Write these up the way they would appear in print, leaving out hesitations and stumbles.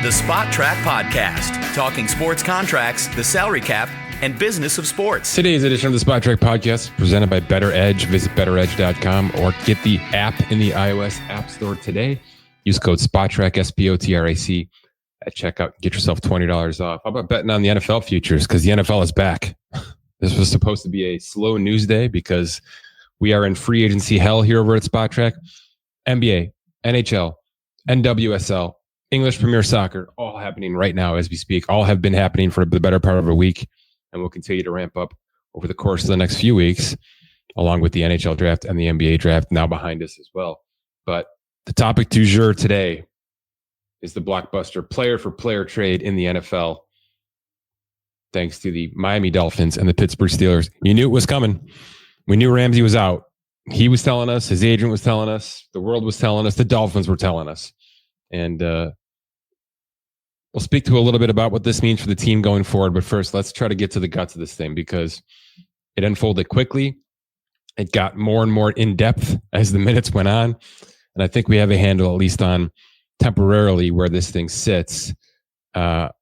the Spot Track Podcast, talking sports contracts, the salary cap, and business of sports. Today's edition of the Spot Track Podcast presented by Better Edge. Visit betteredge.com or get the app in the iOS App Store today. Use code SPOTTRAC, SPOTRAC at checkout. Get yourself $20 off. How about betting on the NFL futures? Because the NFL is back. This was supposed to be a slow news day because we are in free agency hell here over at Spot Track. NBA, NHL, NWSL, English Premier Soccer, all happening right now as we speak. All have been happening for the better part of a week and will continue to ramp up over the course of the next few weeks, along with the NHL draft and the NBA draft now behind us as well. But the topic du jour today is the Blockbuster player-for-player trade in the NFL, thanks to the Miami Dolphins and the Pittsburgh Steelers. You knew it was coming. We knew Ramsey was out. He was telling us, his agent was telling us, the world was telling us, the Dolphins were telling us. And we'll speak to a little bit about what this means for the team going forward. But first, let's try to get to the guts of this thing because it unfolded quickly. It got more and more in-depth as the minutes went on. And I think we have a handle, at least on temporarily, where this thing sits. Though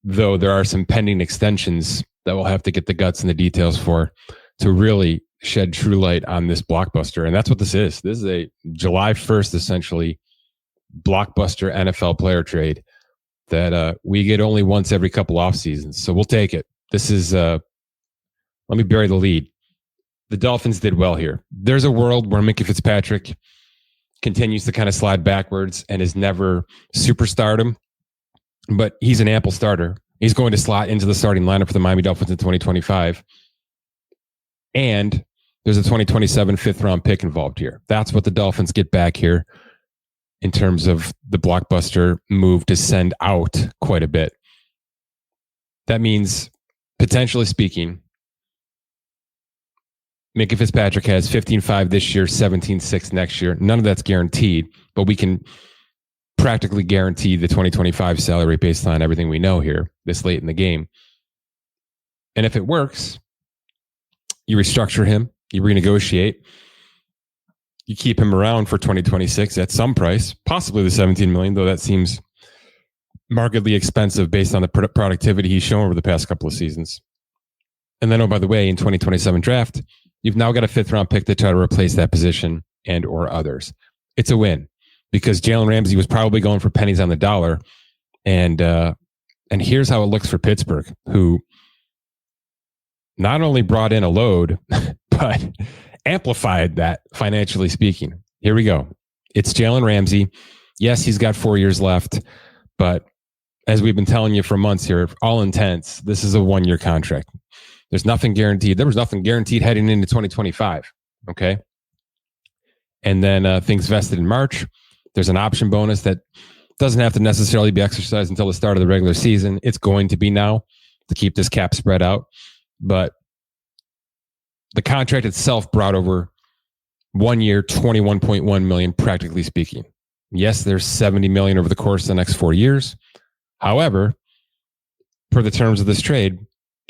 there are some pending extensions that we'll have to get the guts and the details for to really shed true light on this Blockbuster. And that's what this is. This is a July 1st, essentially, Blockbuster NFL player trade that we get only once every couple off seasons. So we'll take it. This is, let me bury the lead. The Dolphins did well here. There's a world where Minkah Fitzpatrick continues to kind of slide backwards and is never superstardom, but he's an ample starter. He's going to slot into the starting lineup for the Miami Dolphins in 2025. And there's a 2027 fifth round pick involved here. That's what the Dolphins get back here in terms of the Blockbuster move to send out quite a bit. That means, potentially speaking, Minkah Fitzpatrick has 15.5 this year, 17.6 next year. None of that's guaranteed, but we can practically guarantee the 2025 salary based on everything we know here this late in the game. And if it works, you restructure him, you renegotiate, you keep him around for 2026 at some price, possibly the $17 million, though that seems markedly expensive based on the productivity he's shown over the past couple of seasons. And then, oh, by the way, in 2027 draft, you've now got a fifth round pick to try to replace that position and or others. It's a win because Jalen Ramsey was probably going for pennies on the dollar. And here's how it looks for Pittsburgh, who not only brought in a load, but amplified that financially speaking. Here we go. It's Jalen Ramsey. Yes, he's got 4 years left, but as we've been telling you for months here, all intents, this is a 1-year contract. There's nothing guaranteed. There was nothing guaranteed heading into 2025. Okay. And then things vested in March. There's an option bonus that doesn't have to necessarily be exercised until the start of the regular season. It's going to be now to keep this cap spread out. But the contract itself brought over 1 year, $21.1 million, practically speaking. Yes, there's $70 million over the course of the next 4 years. However, per the terms of this trade,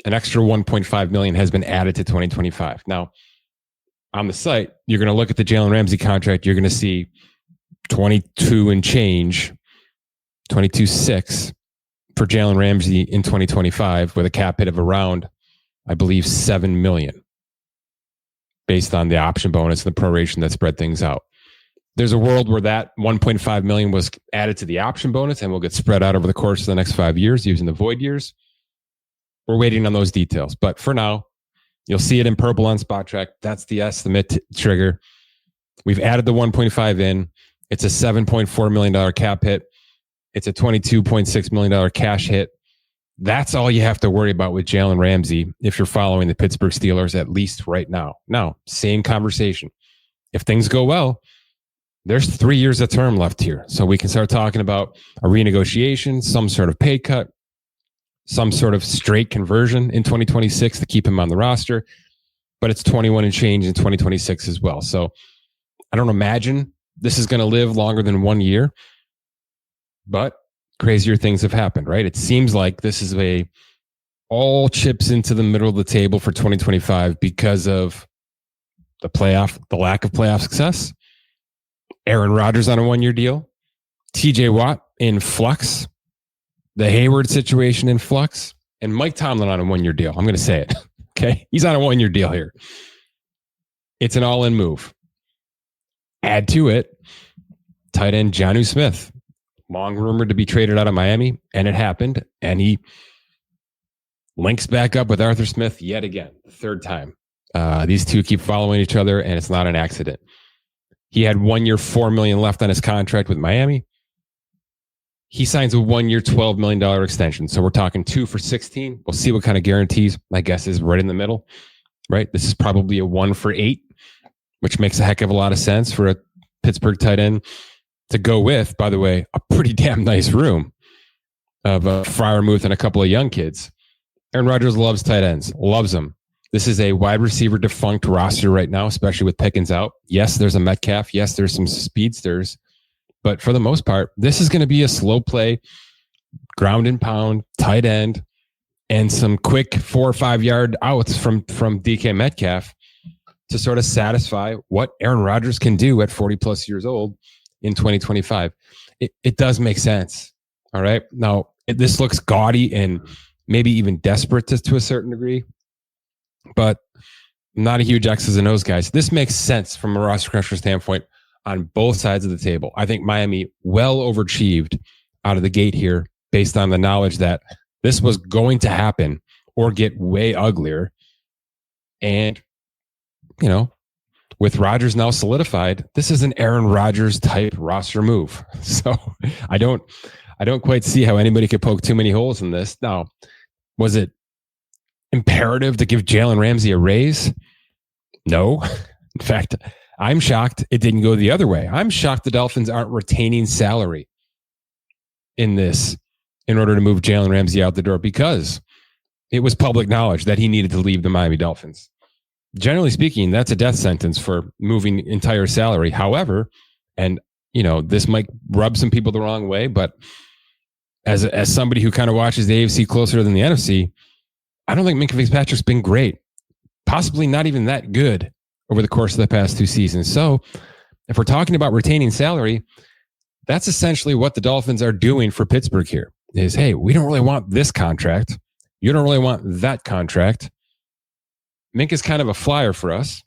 an extra $1.5 million has been added to 2025. Now, on the site, you're going to look at the Jalen Ramsey contract. You're going to see 22 and change, 22.6 for Jalen Ramsey in 2025 with a cap hit of around, I believe, $7 million based on the option bonus and the proration that spread things out. There's a world where that $1.5 million was added to the option bonus and will get spread out over the course of the next 5 years using the void years. We're waiting on those details. But for now, you'll see it in purple on Spot Track. That's the estimate trigger. We've added the 1.5 in. It's a $7.4 million cap hit. It's a $22.6 million cash hit. That's all you have to worry about with Jalen Ramsey if you're following the Pittsburgh Steelers, at least right now. Now, same conversation. If things go well, there's 3 years of term left here. So we can start talking about a renegotiation, some sort of pay cut, some sort of straight conversion in 2026 to keep him on the roster. But it's 21 and change in 2026 as well. So I don't imagine this is going to live longer than 1 year. But crazier things have happened, right? It seems like this is all chips into the middle of the table for 2025 because of the lack of playoff success. Aaron Rodgers on a 1-year deal. TJ Watt in flux the Hayward situation in flux, and Mike Tomlin on a 1-year deal. I'm going to say it. Okay. He's on a 1-year deal here. It's an all-in move. Add to it, tight end Jonnu Smith, long rumored to be traded out of Miami, and it happened. And he links back up with Arthur Smith yet again, the third time. These two keep following each other, and it's not an accident. He had 1 year, $4 million left on his contract with Miami. He signs a 1 year, $12 million extension. So we're talking 2 for 16. We'll see what kind of guarantees. My guess is right in the middle, right? This is probably a 1 for 8, which makes a heck of a lot of sense for a Pittsburgh tight end to go with, by the way, a pretty damn nice room of Freiermuth and a couple of young kids. Aaron Rodgers loves tight ends, loves them. This is a wide receiver defunct roster right now, especially with Pickens out. Yes, there's a Metcalf. Yes, there's some speedsters. But for the most part, this is going to be a slow play, ground and pound, tight end, and some quick 4 or 5 yard outs from DK Metcalf to sort of satisfy what Aaron Rodgers can do at 40 plus years old in 2025. It does make sense. All right. Now, this looks gaudy and maybe even desperate to a certain degree, but I'm not a huge X's and O's guys. This makes sense from a roster construction standpoint on both sides of the table. I think Miami well overachieved out of the gate here based on the knowledge that this was going to happen or get way uglier. And, you know, with Rodgers now solidified, this is an Aaron Rodgers type roster move. So I don't quite see how anybody could poke too many holes in this. Now, was it imperative to give Jalen Ramsey a raise? No. In fact, I'm shocked it didn't go the other way. I'm shocked the Dolphins aren't retaining salary in this in order to move Jalen Ramsey out the door, because it was public knowledge that he needed to leave the Miami Dolphins. Generally speaking, that's a death sentence for moving entire salary. However, and you know, this might rub some people the wrong way, but as somebody who kind of watches the AFC closer than the NFC, I don't think Minkah Fitzpatrick's been great. Possibly not even that good over the course of the past 2 seasons. So if we're talking about retaining salary, that's essentially what the Dolphins are doing for Pittsburgh here is, hey, we don't really want this contract. You don't really want that contract. Minkah's kind of a flyer for us.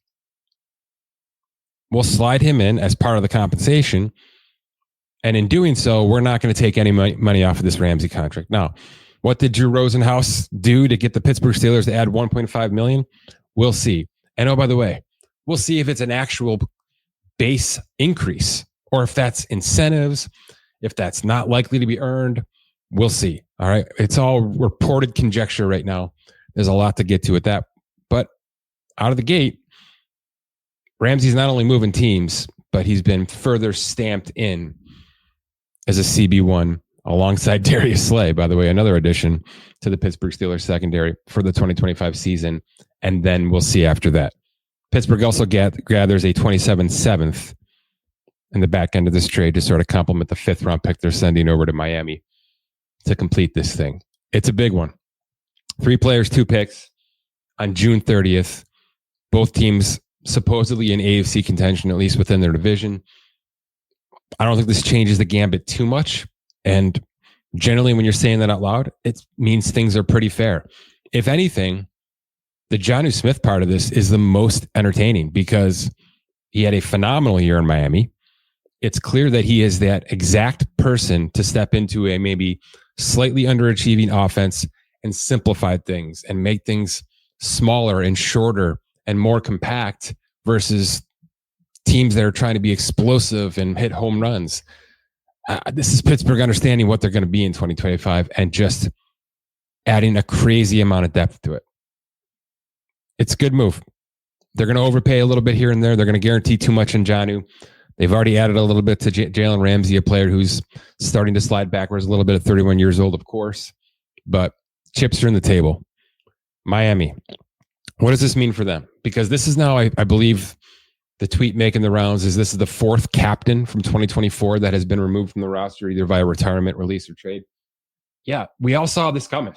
We'll slide him in as part of the compensation. And in doing so, we're not going to take any money off of this Ramsey contract. Now, what did Drew Rosenhaus do to get the Pittsburgh Steelers to add $1.5 million? We'll see. And oh, by the way, we'll see if it's an actual base increase or if that's incentives, if that's not likely to be earned. We'll see. All right. It's all reported conjecture right now. There's a lot to get to with that. But out of the gate, Ramsey's not only moving teams, but he's been further stamped in as a CB1 alongside Darius Slay, by the way, another addition to the Pittsburgh Steelers secondary for the 2025 season. And then we'll see after that. Pittsburgh also gathers a 27-7th in the back end of this trade to sort of complement the 5th round pick they're sending over to Miami to complete this thing. It's a big one. 3 players, 2 picks on June 30th. Both teams supposedly in AFC contention, at least within their division. I don't think this changes the gambit too much. And generally, when you're saying that out loud, it means things are pretty fair. If anything, the Jonnu Smith part of this is the most entertaining because he had a phenomenal year in Miami. It's clear that he is that exact person to step into a maybe slightly underachieving offense and simplify things and make things smaller and shorter and more compact versus teams that are trying to be explosive and hit home runs. This is Pittsburgh understanding what they're going to be in 2025 and just adding a crazy amount of depth to it. It's a good move. They're going to overpay a little bit here and there. They're going to guarantee too much in Jonnu. They've already added a little bit to Jalen Ramsey, a player who's starting to slide backwards a little bit at 31 years old, of course. But chips are in the table. Miami. What does this mean for them? Because this is now, I believe, the tweet making the rounds is this is the 4th captain from 2024 that has been removed from the roster, either via retirement, release, or trade. Yeah, we all saw this coming.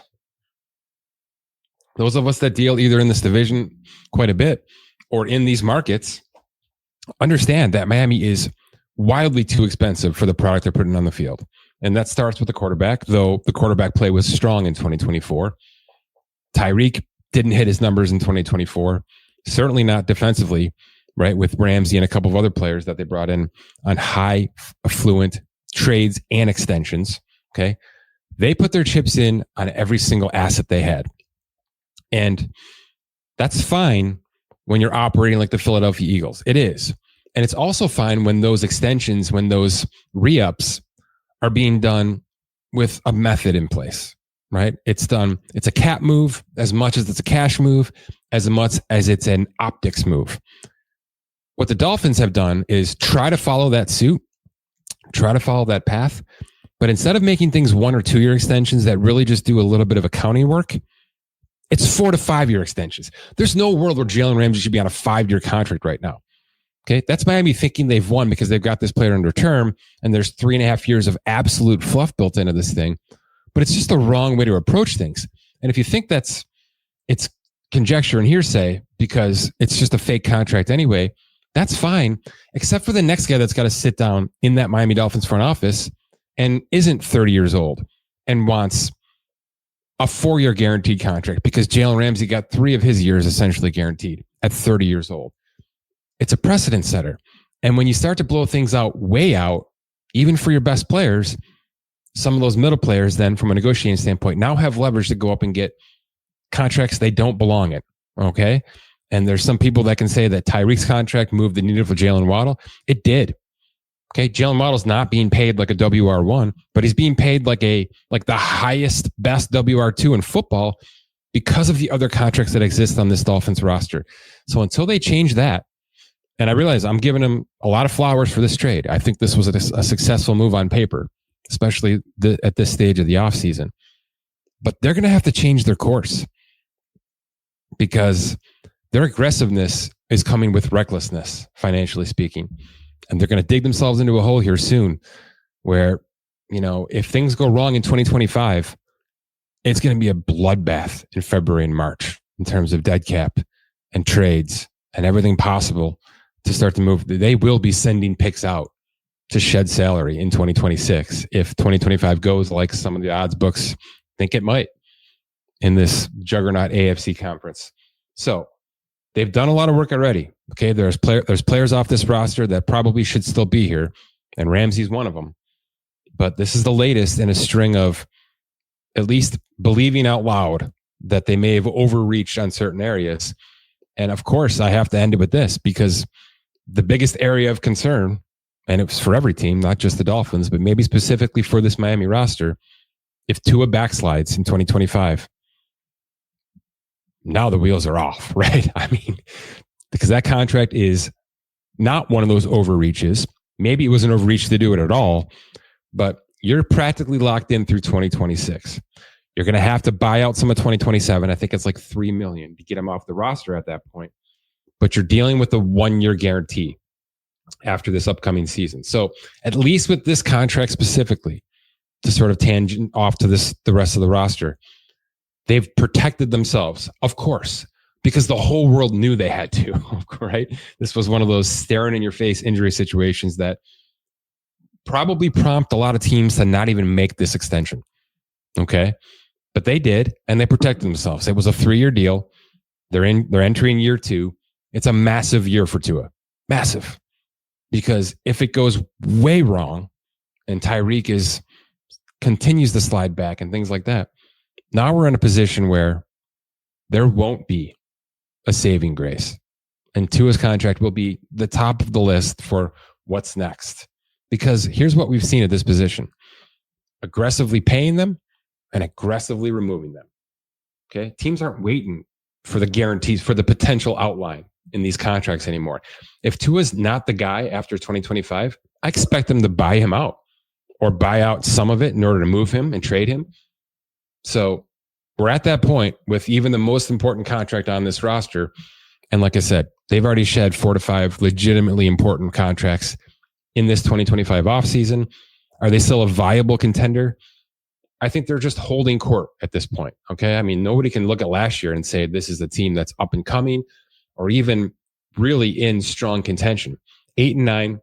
Those of us that deal either in this division quite a bit or in these markets understand that Miami is wildly too expensive for the product they're putting on the field. And that starts with the quarterback, though the quarterback play was strong in 2024. Tyreek didn't hit his numbers in 2024. Certainly not defensively, right? With Ramsey and a couple of other players that they brought in on high affluent trades and extensions. Okay. They put their chips in on every single asset they had. And that's fine when you're operating like the Philadelphia Eagles. It is. And it's also fine when those extensions, when those re-ups are being done with a method in place, right? It's a cap move as much as it's a cash move, as much as it's an optics move. What the Dolphins have done is try to follow that suit, try to follow that path. But instead of making things 1 or 2 year extensions that really just do a little bit of accounting work, it's 4 to 5 year extensions. There's no world where Jalen Ramsey should be on a 5-year contract right now. Okay. That's Miami thinking they've won because they've got this player under term and there's 3.5 years of absolute fluff built into this thing. But it's just the wrong way to approach things. And if you think it's conjecture and hearsay because it's just a fake contract anyway, that's fine, except for the next guy that's got to sit down in that Miami Dolphins front office and isn't 30 years old and wants a 4-year guaranteed contract because Jalen Ramsey got 3 of his years essentially guaranteed at 30 years old. It's a precedent setter. And when you start to blow things out, way out, even for your best players, some of those middle players then from a negotiating standpoint now have leverage to go up and get contracts they don't belong in. Okay. And there's some people that can say that Tyreek's contract moved the needle for Jalen Waddle. It did. Okay. Jalen Waddle's not being paid like a WR1, but he's being paid like the highest, best WR2 in football because of the other contracts that exist on this Dolphins roster. So until they change that, and I realize I'm giving him a lot of flowers for this trade. I think this was a successful move on paper, especially at this stage of the offseason. But they're going to have to change their course because their aggressiveness is coming with recklessness, financially speaking. And they're going to dig themselves into a hole here soon where, if things go wrong in 2025, it's going to be a bloodbath in February and March in terms of dead cap and trades and everything possible to start to move. They will be sending picks out to shed salary in 2026 if 2025 goes like some of the odds books think it might in this juggernaut AFC conference. So they've done a lot of work already. Okay, there's players off this roster that probably should still be here, and Ramsey's one of them. But this is the latest in a string of at least believing out loud that they may have overreached on certain areas. And of course, I have to end it with this because the biggest area of concern, and it was for every team, not just the Dolphins, but maybe specifically for this Miami roster, if Tua backslides in 2025, now the wheels are off, right? I mean, because that contract is not one of those overreaches. Maybe it was an overreach to do it at all, but you're practically locked in through 2026. You're going to have to buy out some of 2027. I think it's like $3 million to get him off the roster at that point. But you're dealing with a 1-year guarantee after this upcoming season. So at least with this contract specifically, to sort of tangent off to the rest of the roster, they've protected themselves, of course, because the whole world knew they had to, right? This was one of those staring in your face injury situations that probably prompt a lot of teams to not even make this extension. Okay. But they did, and they protected themselves. It was a 3-year deal. They're entering year 2. It's a massive year for Tua. Massive. Because if it goes way wrong and Tyreek continues to slide back and things like that, now we're in a position where there won't be a saving grace. And Tua's contract will be the top of the list for what's next. Because here's what we've seen at this position. Aggressively paying them and aggressively removing them. Okay? Teams aren't waiting for the guarantees, for the potential outline in these contracts anymore. If Tua's not the guy after 2025, I expect them to buy him out or buy out some of it in order to move him and trade him. So we're at that point with even the most important contract on this roster. And like I said, they've already shed 4 to 5 legitimately important contracts in this 2025 offseason. Are they still a viable contender? I think they're just holding court at this point. Okay. I mean, nobody can look at last year and say this is the team that's up and coming or even really in strong contention. 8-9.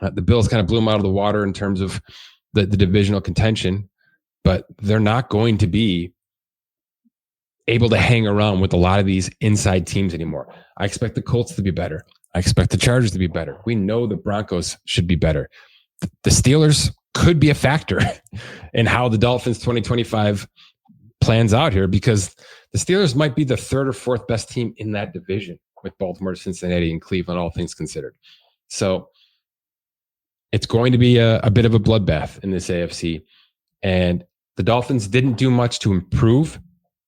The Bills kind of blew them out of the water in terms of the divisional contention, but they're not going to be able to hang around with a lot of these inside teams anymore. I expect the Colts to be better. I expect the Chargers to be better. We know the Broncos should be better. The Steelers could be a factor in how the Dolphins 2025 plans out here, because the Steelers might be the third or fourth best team in that division with Baltimore, Cincinnati, and Cleveland, all things considered. So it's going to be a bit of a bloodbath in this AFC. And the Dolphins didn't do much to improve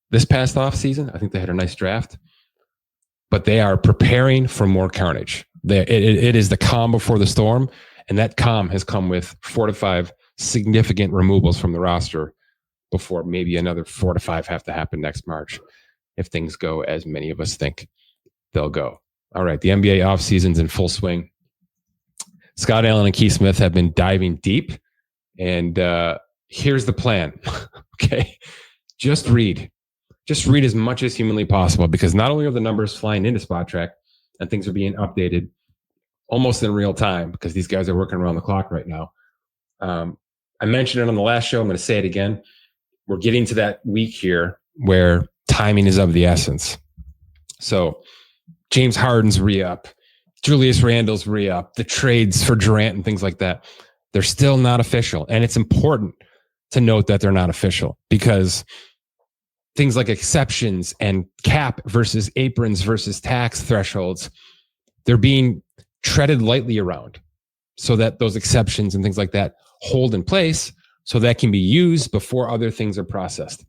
this past offseason. I think they had a nice draft, but they are preparing for more carnage. It is the calm before the storm, and that calm has come with 4 to 5 significant removals from the roster before maybe another 4 to 5 have to happen next March if things go as many of us think they'll go. All right, the NBA offseason's in full swing. Scott Allen and Keith Smith have been diving deep, and here's the plan. Okay, just read as much as humanly possible, because not only are the numbers flying into Spot Track and things are being updated almost in real time, because these guys are working around the clock right now. I mentioned it on the last show. I'm going to say it again. We're getting to that week here where timing is of the essence. So James Harden's re-up, Julius Randle's re-up, the trades for Durant and things like that, they're still not official. And it's important to note that they're not official, because things like exceptions and cap versus aprons versus tax thresholds, they're being treaded lightly around so that those exceptions and things like that hold in place so that can be used before other things are processed.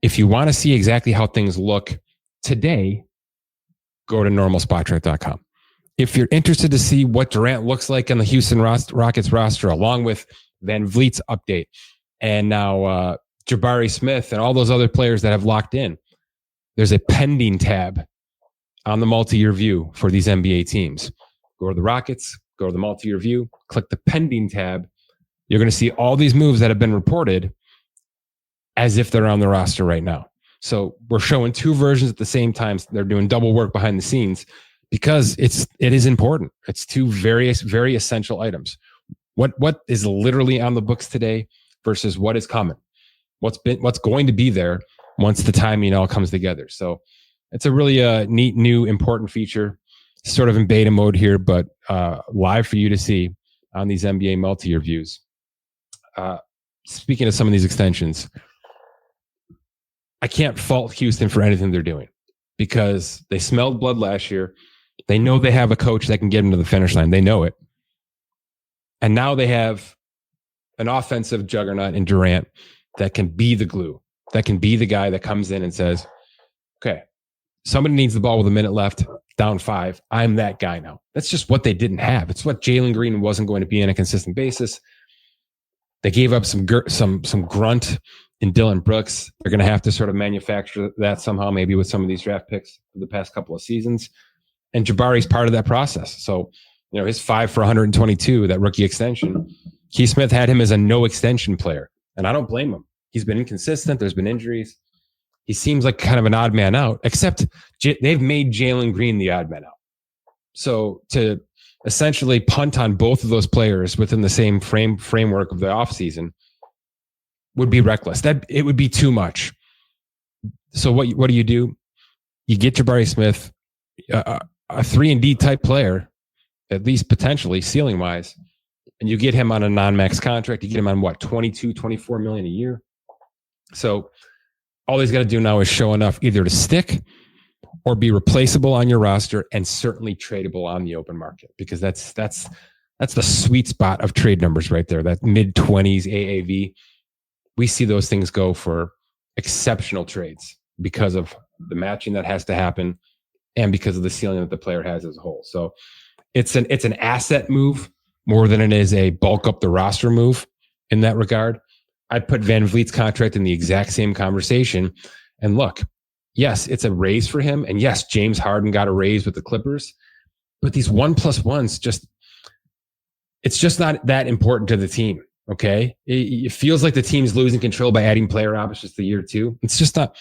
If you want to see exactly how things look today, go to normalspottrack.com. If you're interested to see what Durant looks like on the Houston Rockets roster, along with Van Vliet's update, and now Jabari Smith and all those other players that have locked in, there's a pending tab on the multi-year view for these NBA teams. Go to the Rockets, go to the multi-year view, click the pending tab. You're going to see all these moves that have been reported as if they're on the roster right now. So we're showing two versions at the same time. They're doing double work behind the scenes because it is important. It's two very essential items. What is literally on the books today versus what is coming. What's going to be there once the timing all comes together. So it's a really neat, new, important feature, sort of in beta mode here, but live for you to see on these NBA multi-year views. Speaking of some of these extensions, I can't fault Houston for anything they're doing, because they smelled blood last year. They know they have a coach that can get them to the finish line. They know it. And now they have an offensive juggernaut in Durant that can be the glue, that can be the guy that comes in and says, okay, somebody needs the ball with a minute left, down 5. I'm that guy now. That's just what they didn't have. It's what Jalen Green wasn't going to be on a consistent basis. They gave up some grunt in Dylan Brooks. They're going to have to sort of manufacture that somehow, maybe with some of these draft picks for the past couple of seasons. And Jabari's part of that process. So, his 5 for 122, that rookie extension, Keith Smith had him as a no extension player. And I don't blame him. He's been inconsistent. There's been injuries. He seems like kind of an odd man out, except they've made Jalen Green the odd man out. So to essentially punt on both of those players within the same framework of the offseason would be reckless. It would be too much. So what do? You get Jabari Smith, a 3-and-D type player, at least potentially ceiling wise, and you get him on a non-max contract. You get him on what, 22, 24 million a year. So all he's got to do now is show enough either to stick or be replaceable on your roster, and certainly tradable on the open market, because that's the sweet spot of trade numbers right there. That mid-20s AAV. We see those things go for exceptional trades because of the matching that has to happen and because of the ceiling that the player has as a whole. So it's an asset move more than it is a bulk up the roster move in that regard. I'd put Van Vliet's contract in the exact same conversation. And look, yes, it's a raise for him. And yes, James Harden got a raise with the Clippers. But these 1+1s it's just not that important to the team. Okay. It feels like the team's losing control by adding player options to year 2. It's just not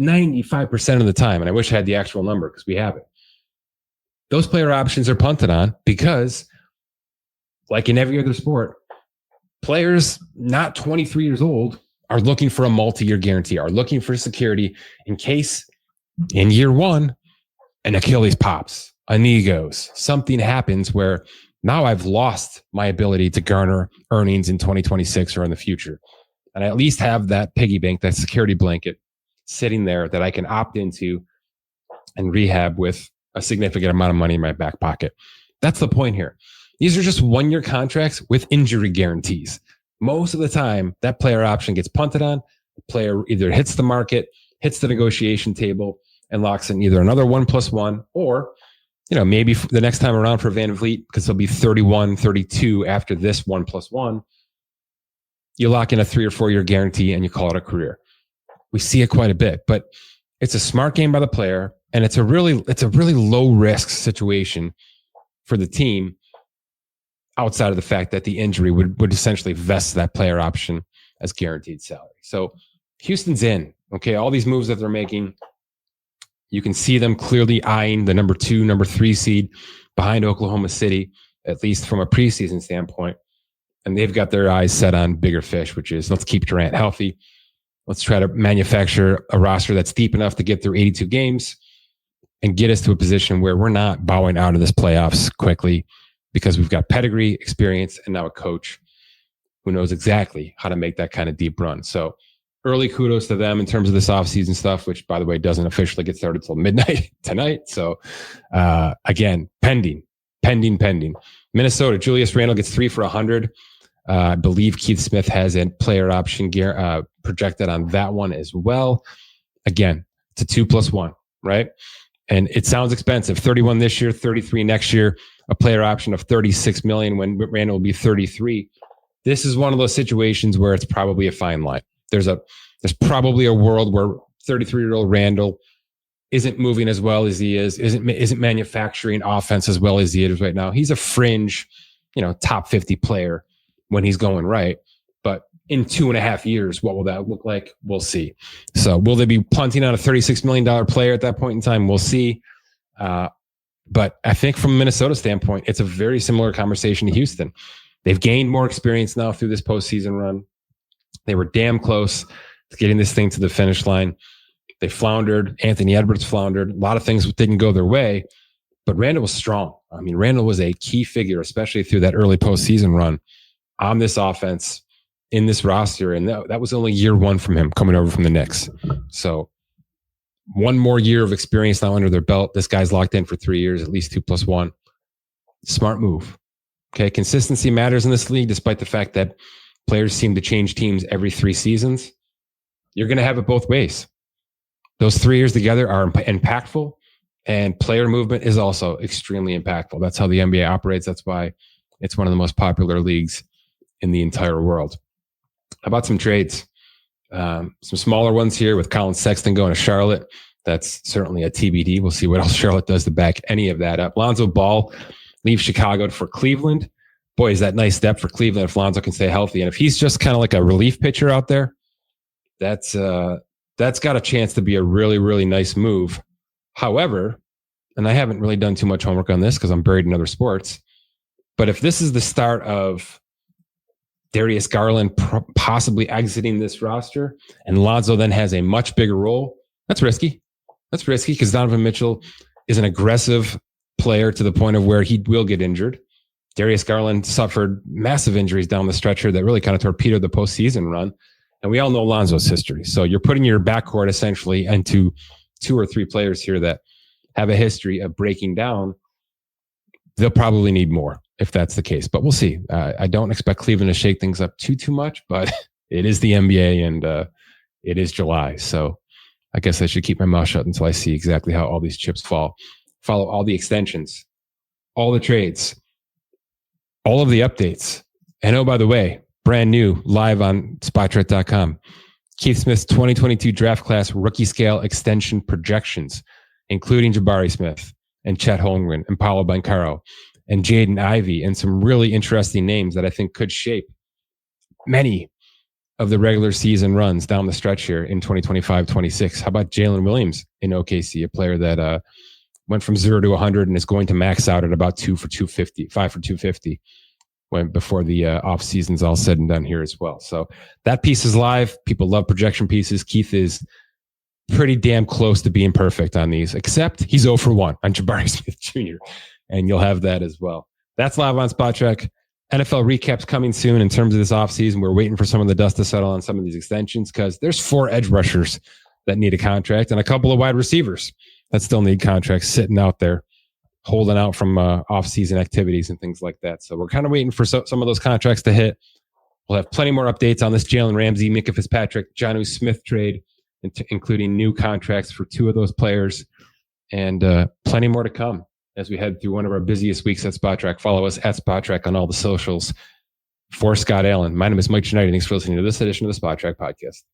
95% of the time. And I wish I had the actual number, because we have it. Those player options are punted on because, like in every other sport, players not 23 years old are looking for a multi-year guarantee, are looking for security in case in year one, an Achilles pops, a knee goes, something happens where now I've lost my ability to garner earnings in 2026 or in the future. And I at least have that piggy bank, that security blanket sitting there that I can opt into and rehab with a significant amount of money in my back pocket. That's the point here. These are just 1-year contracts with injury guarantees. Most of the time, that player option gets punted on. The player either hits the market, hits the negotiation table, and locks in either another 1+1 or, maybe the next time around for Van Vliet, because he'll be 31, 32 after this 1+1, you lock in a 3 or 4 year guarantee and you call it a career. We see it quite a bit, but it's a smart game by the player, and it's a really low risk situation for the team, outside of the fact that the injury would essentially vest that player option as guaranteed salary. So Houston's in. Okay, all these moves that they're making, you can see them clearly eyeing the number 2, number 3 seed behind Oklahoma City, at least from a preseason standpoint. And they've got their eyes set on bigger fish, which is let's keep Durant healthy. Let's try to manufacture a roster that's deep enough to get through 82 games and get us to a position where we're not bowing out of this playoffs quickly, because we've got pedigree, experience, and now a coach who knows exactly how to make that kind of deep run. So early kudos to them in terms of this offseason stuff, which, by the way, doesn't officially get started till midnight tonight. So again, pending. Minnesota, Julius Randle gets 3 for $100. I believe Keith Smith has a player option gear projected on that one as well. Again, it's a 2+1, right? And it sounds expensive. 31 this year, 33 next year. A player option of $36 million when Randall will be 33. This is one of those situations where it's probably a fine line. There's probably a world where 33-year-old Randall isn't moving as well as he is, isn't manufacturing offense as well as he is right now. He's a fringe, top 50 player when he's going right. But in 2.5 years, what will that look like? We'll see. So will they be punting on a $36 million player at that point in time? We'll see. But I think from a Minnesota standpoint, it's a very similar conversation to Houston. They've gained more experience now through this postseason run. They were damn close to getting this thing to the finish line. They floundered. Anthony Edwards floundered. A lot of things didn't go their way, but Randall was strong. I mean, Randall was a key figure, especially through that early postseason run on this offense, in this roster. And that was only year 1 from him coming over from the Knicks. So 1 more year of experience now under their belt. This guy's locked in for 3 years, at least 2+1. Smart move. Okay. Consistency matters in this league, despite the fact that players seem to change teams every 3 seasons. You're going to have it both ways. Those 3 years together are impactful, and player movement is also extremely impactful. That's how the NBA operates. That's why it's one of the most popular leagues in the entire world. How about some trades? Some smaller ones here with Colin Sexton going to Charlotte. That's certainly a TBD. We'll see what else Charlotte does to back any of that up. Lonzo Ball leaves Chicago for Cleveland. Boy, is that nice step for Cleveland if Lonzo can stay healthy. And if he's just kind of like a relief pitcher out there, that's got a chance to be a really, really nice move. However, and I haven't really done too much homework on this because I'm buried in other sports, but if this is the start of Darius Garland possibly exiting this roster and Lonzo then has a much bigger role, that's risky. That's risky because Donovan Mitchell is an aggressive player to the point of where he will get injured. Darius Garland suffered massive injuries down the stretch here that really kind of torpedoed the postseason run. And we all know Lonzo's history. So you're putting your backcourt essentially into 2 or 3 players here that have a history of breaking down. They'll probably need more if that's the case, but we'll see. I don't expect Cleveland to shake things up too much, but it is the NBA and it is July. So I guess I should keep my mouth shut until I see exactly how all these chips fall. Follow all the extensions, all the trades, all of the updates. And oh, by the way, brand new, live on Spotrac.com, Keith Smith's 2022 draft class rookie scale extension projections, including Jabari Smith and Chet Holmgren and Paolo Banchero and Jaden Ivey, and some really interesting names that I think could shape many of the regular season runs down the stretch here in 2025-26. How about Jalen Williams in OKC, a player that went from 0 to 100 and is going to max out at about 2 for 250, 5 for 250. before the off season's all said and done here as well. So that piece is live. People love projection pieces. Keith is pretty damn close to being perfect on these, except he's 0 for 1 on Jabari Smith Jr. And you'll have that as well. That's live on Spot Track. NFL recaps coming soon in terms of this offseason. We're waiting for some of the dust to settle on some of these extensions because there's 4 edge rushers that need a contract and a couple of wide receivers that still need contracts sitting out there, holding out from off-season activities and things like that. So we're kind of waiting for some of those contracts to hit. We'll have plenty more updates on this Jalen Ramsey, Micah Fitzpatrick, Jonnu Smith trade, including new contracts for 2 of those players, and plenty more to come as we head through one of our busiest weeks at Spot Track. Follow us at Spot Track on all the socials. For Scott Allen, my name is Mike Schneider. Thanks for listening to this edition of the Spot Track Podcast.